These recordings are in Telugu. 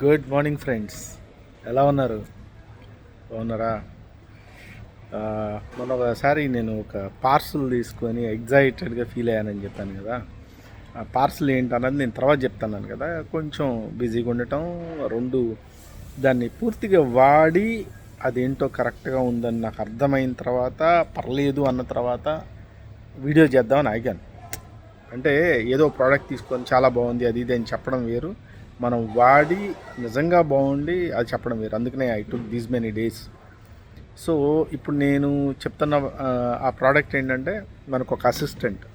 గుడ్ మార్నింగ్ ఫ్రెండ్స్, ఎలా ఉన్నారు? బాగున్నారా? మొన్న ఒకసారి నేను ఒక పార్సల్ తీసుకొని ఎగ్జైటెడ్గా ఫీల్ అయ్యానని చెప్పాను కదా. ఆ పార్సల్ ఏంటన్నది నేను తర్వాత చెప్తాను కదా. కొంచెం బిజీగా ఉండటం, రెండు దాన్ని పూర్తిగా వాడి అదేంటో కరెక్ట్గా ఉందని నాకు అర్థమైన తర్వాత, పర్లేదు అన్న తర్వాత వీడియో చేద్దామని ఆగాను. అంటే ఏదో ప్రోడక్ట్ తీసుకొని చాలా బాగుంది అది ఇది అని చెప్పడం వేరు, మనం వాడి నిజంగా బాగుండి అది చెప్పడం వేరు. అందుకనే I took these many days. So ఇప్పుడు నేను చెప్తున్న ఆ ప్రోడక్ట్ ఏంటంటే, మనకు ఒక అసిస్టెంట్,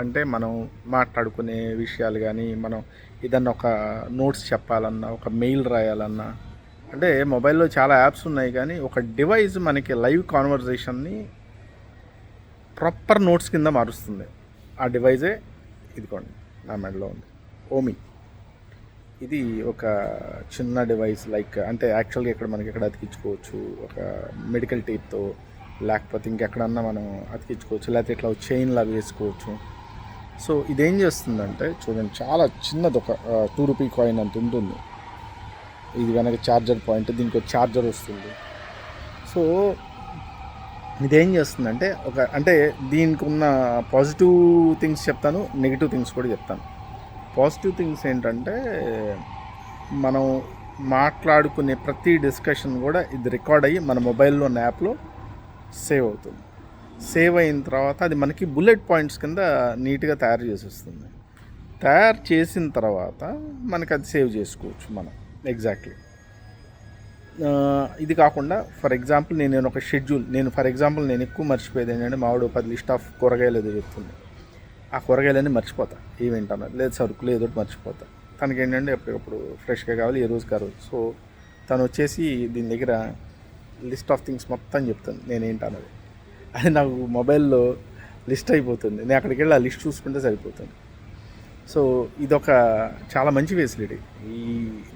అంటే మనం మాట్లాడుకునే విషయాలు కానీ, మనం ఏదన్నా ఒక నోట్స్ చెప్పాలన్నా, ఒక మెయిల్ రాయాలన్నా, అంటే మొబైల్లో చాలా యాప్స్ ఉన్నాయి కానీ ఒక డివైస్ మనకి లైవ్ కాన్వర్జేషన్ని ప్రాపర్ నోట్స్ కింద మారుస్తుంది. ఆ డివైజే ఇదిగోండి నా మెడలో ఉంది, ఓమి. ఇది ఒక చిన్న డివైస్, లైక్ అంటే యాక్చువల్గా ఇక్కడ మనకి ఎక్కడ అతికించుకోవచ్చు, ఒక మెడికల్ టేప్తో, లేకపోతే ఇంకెక్కడన్నా మనం అతికించుకోవచ్చు, లేకపోతే ఇట్లా చైన్లా వేసుకోవచ్చు. సో ఇదేం చేస్తుందంటే చూడండి, చాలా చిన్నది, ఒక ₹2 కాయిన్ అంత ఉంటుంది. ఇది వెనక ఛార్జర్ పాయింట్, దీనికి ఒక ఛార్జర్ వస్తుంది. సో ఇదేం చేస్తుందంటే అంటే దీనికి ఉన్న పాజిటివ్ థింగ్స్ చెప్తాను, నెగిటివ్ థింగ్స్ కూడా చెప్తాను. పాజిటివ్ థింగ్స్ ఏంటంటే, మనం మాట్లాడుకునే ప్రతి డిస్కషన్ కూడా ఇది రికార్డ్ అయ్యి మన మొబైల్లో ఉన్న యాప్లో సేవ్ అవుతుంది. సేవ్ అయిన తర్వాత అది మనకి బుల్లెట్ పాయింట్స్ కింద నీట్గా తయారు చేసేస్తుంది. తయారు చేసిన తర్వాత మనకి అది సేవ్ చేసుకోవచ్చు మనం ఎగ్జాక్ట్లీ. ఇది కాకుండా ఫర్ ఎగ్జాంపుల్ నేను ఒక షెడ్యూల్, నేను ఎక్కువ మర్చిపోయేది ఏంటంటే, మావాడు 10 లిస్ట్ ఆఫ్ కూరగాయలు ఏదో చెప్తుంది. ఆ కూరగాయలన్నీ మర్చిపోతా, ఈవెంట్ అన్నది లేదు, సరుకులు ఏదో మర్చిపోతా. తనకి ఏంటంటే ఎప్పటికప్పుడు ఫ్రెష్గా కావాలి, ఏ రోజుకి ఆ రోజు. సో తను వచ్చేసి దీని దగ్గర లిస్ట్ ఆఫ్ థింగ్స్ మొత్తం చెప్తుంది నేనేంటన్నది. అది నాకు మొబైల్లో లిస్ట్ అయిపోతుంది, నేను అక్కడికి వెళ్ళి ఆ లిస్ట్ చూసుకుంటే సరిపోతుంది. సో ఇదొక చాలా మంచి ఫెసిలిటీ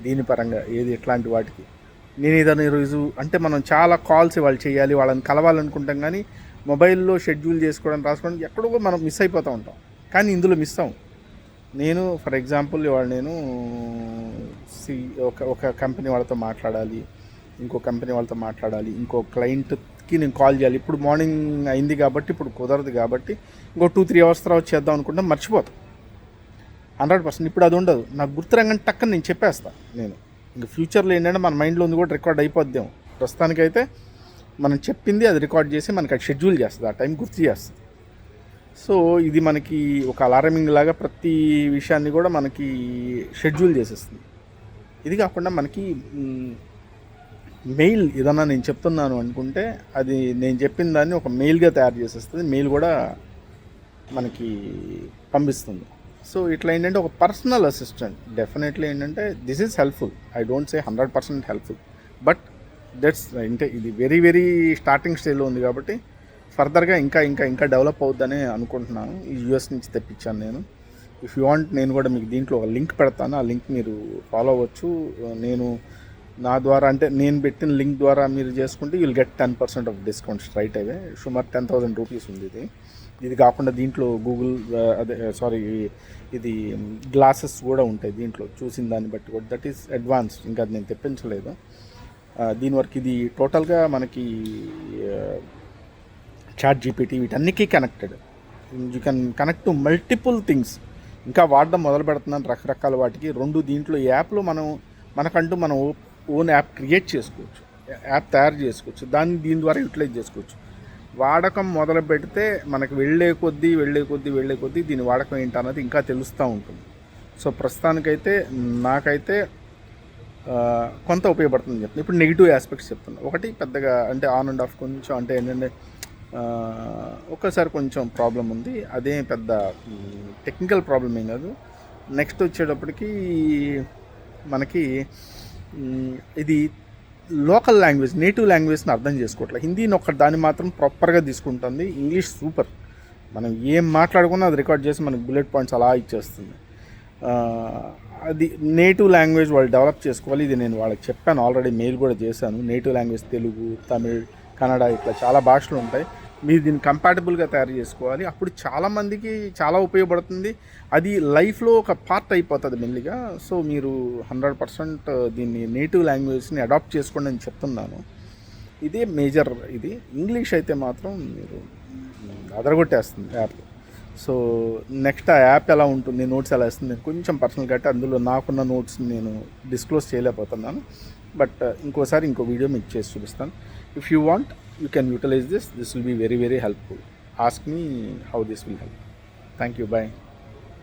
దీని పరంగా, ఏది ఎట్లాంటి వాటికి. నేను ఏదైనా ఈరోజు అంటే మనం చాలా కాల్స్ వాళ్ళు చేయాలి, వాళ్ళని కలవాలనుకుంటాం, కానీ మొబైల్లో షెడ్యూల్ చేసుకోవడం, రాసుకోవడం ఎక్కడో మనం మిస్ అయిపోతూ ఉంటాం. కానీ ఇందులో మిస్ అవ్వం. నేను ఫర్ ఎగ్జాంపుల్ ఇవాళ నేను ఒక కంపెనీ వాళ్ళతో మాట్లాడాలి, ఇంకో కంపెనీ వాళ్ళతో మాట్లాడాలి, ఇంకో క్లయింట్కి నేను కాల్ చేయాలి. ఇప్పుడు మార్నింగ్ అయింది కాబట్టి ఇప్పుడు కుదరదు, కాబట్టి ఇంకో 2-3 అవర్స్ తర్వాత చేద్దాం అనుకుంటే మర్చిపోతాం 100%. ఇప్పుడు అది ఉండదు, నాకు గుర్తురంగానే టక్కని నేను చెప్పేస్తాను. నేను ఇంకా ఫ్యూచర్లో ఏంటంటే మన మైండ్లో ఉంది కూడా రికార్డ్ అయిపోద్దాం. ప్రస్తుతానికైతే మనం చెప్పింది అది రికార్డ్ చేసి మనకి అది షెడ్యూల్ చేస్తుంది, ఆ టైం గుర్తు చేస్తుంది. సో ఇది మనకి ఒక అలారమింగ్ లాగా ప్రతి విషయాన్ని కూడా మనకి షెడ్యూల్ చేసేస్తుంది. ఇది కాకుండా మనకి మెయిల్ ఏదన్నా నేను చెప్తున్నాను అనుకుంటే అది నేను చెప్పిన దాన్ని ఒక మెయిల్గా తయారు చేసేస్తుంది, మెయిల్ కూడా మనకి పంపిస్తుంది. సో ఇట్లా ఏంటంటే ఒక పర్సనల్ అసిస్టెంట్ డెఫినెట్లీ ఏంటంటే this is helpful. I don't say 100% helpful, but that's అంటే ఇది వెరీ వెరీ స్టార్టింగ్ స్టేజ్లో ఉంది కాబట్టి ఫర్దర్గా ఇంకా డెవలప్ అవుద్దని అనుకుంటున్నాను. ఈ యూఎస్ నుంచి తెప్పించాను నేను. ఇఫ్ యూ వాంట్, నేను కూడా మీకు దీంట్లో ఒక లింక్ పెడతాను, ఆ లింక్ మీరు ఫాలో అవ్వచ్చు. నేను నా ద్వారా, అంటే నేను పెట్టిన లింక్ ద్వారా మీరు చేసుకుంటే you'll get 10% off discount straight away. సుమారు ₹10,000 ఉంది ఇది కాకుండా దీంట్లో గూగుల్ ఇది గ్లాసెస్ కూడా ఉంటాయి దీంట్లో, చూసిన దాన్ని బట్టి కూడా. దట్ ఈస్ అడ్వాన్స్డ్, ఇంకా అది నేను తెప్పించలేదు దీని వరకు. ఇది టోటల్గా మనకి చాట్ జీపీటీ వీటన్నిటికీ connected. You can connect to multiple things. ఇంకా వాడడం మొదలు పెడుతున్నాను రకరకాల వాటికి. దీంట్లో యాప్లో మనకంటూ మనం ఓన్ యాప్ క్రియేట్ చేసుకోవచ్చు, యాప్ తయారు చేసుకోవచ్చు, దీని ద్వారా యూటిలైజ్ చేసుకోవచ్చు. వాడకం మొదలు పెడితే మనకు వెళ్ళే కొద్దీ దీని వాడకం ఏంటన్నది ఇంకా తెలుస్తూ ఉంటుంది. సో ప్రస్తుతానికైతే నాకైతే కొంత ఉపయోగపడుతుందని చెప్తాను. ఇప్పుడు నెగిటివ్ ఆస్పెక్ట్స్ చెప్తాను. ఒకటి పెద్దగా అంటే ఆన్ అండ్ ఆఫ్ కొంచెం, అంటే ఏంటంటే ఒక్కసారి కొంచెం ప్రాబ్లం ఉంది, అదే పెద్ద టెక్నికల్ ప్రాబ్లం ఏం కాదు. నెక్స్ట్ వచ్చేటప్పటికి మనకి ఇది లోకల్ లాంగ్వేజ్, నేటివ్ లాంగ్వేజ్ని అర్థం చేసుకోవట్లేదు. హిందీని దాన్ని మాత్రం ప్రాపర్గా తీసుకుంటుంది, ఇంగ్లీష్ సూపర్. మనం ఏం మాట్లాడుకున్నా అది రికార్డ్ చేసి మనకు బుల్లెట్ పాయింట్స్ అలా ఇచ్చేస్తుంది. అది నేటివ్ లాంగ్వేజ్ వాళ్ళు డెవలప్ చేసుకోవాలి. ఇది నేను వాళ్ళకి చెప్పాను, ఆల్రెడీ మెయిల్ కూడా చేశాను. నేటివ్ లాంగ్వేజ్ తెలుగు, తమిళ్, కన్నడ ఇట్లా చాలా భాషలు ఉంటాయి. మీరు దీన్ని కంపాటబుల్గా తయారు చేసుకోవాలి. అప్పుడు చాలామందికి చాలా ఉపయోగపడుతుంది. అది లైఫ్లో ఒక పార్ట్ అయిపోతుంది మెల్లిగా. సో మీరు 100% దీన్ని నేటివ్ లాంగ్వేజ్ని అడాప్ట్ చేసుకోండి అని చెప్తున్నాను. ఇదే మేజర్. ఇది ఇంగ్లీష్ అయితే మాత్రం మీరు అదరగొట్టేస్తుంది యాప్. సో నెక్స్ట్ ఆ యాప్ ఎలా ఉంటుంది, నోట్స్ ఎలా ఇస్తుంది, నేను కొంచెం పర్సనల్ కాబట్టి అందులో నాకున్న నోట్స్ నేను డిస్క్లోజ్ చేయలేకపోతున్నాను. బట్ ఇంకోసారి ఇంకో వీడియో మీకు చేసి చూపిస్తాను. If you want you can utilize this. This will be very, very helpful. Ask me how this will help. Thank you. Bye.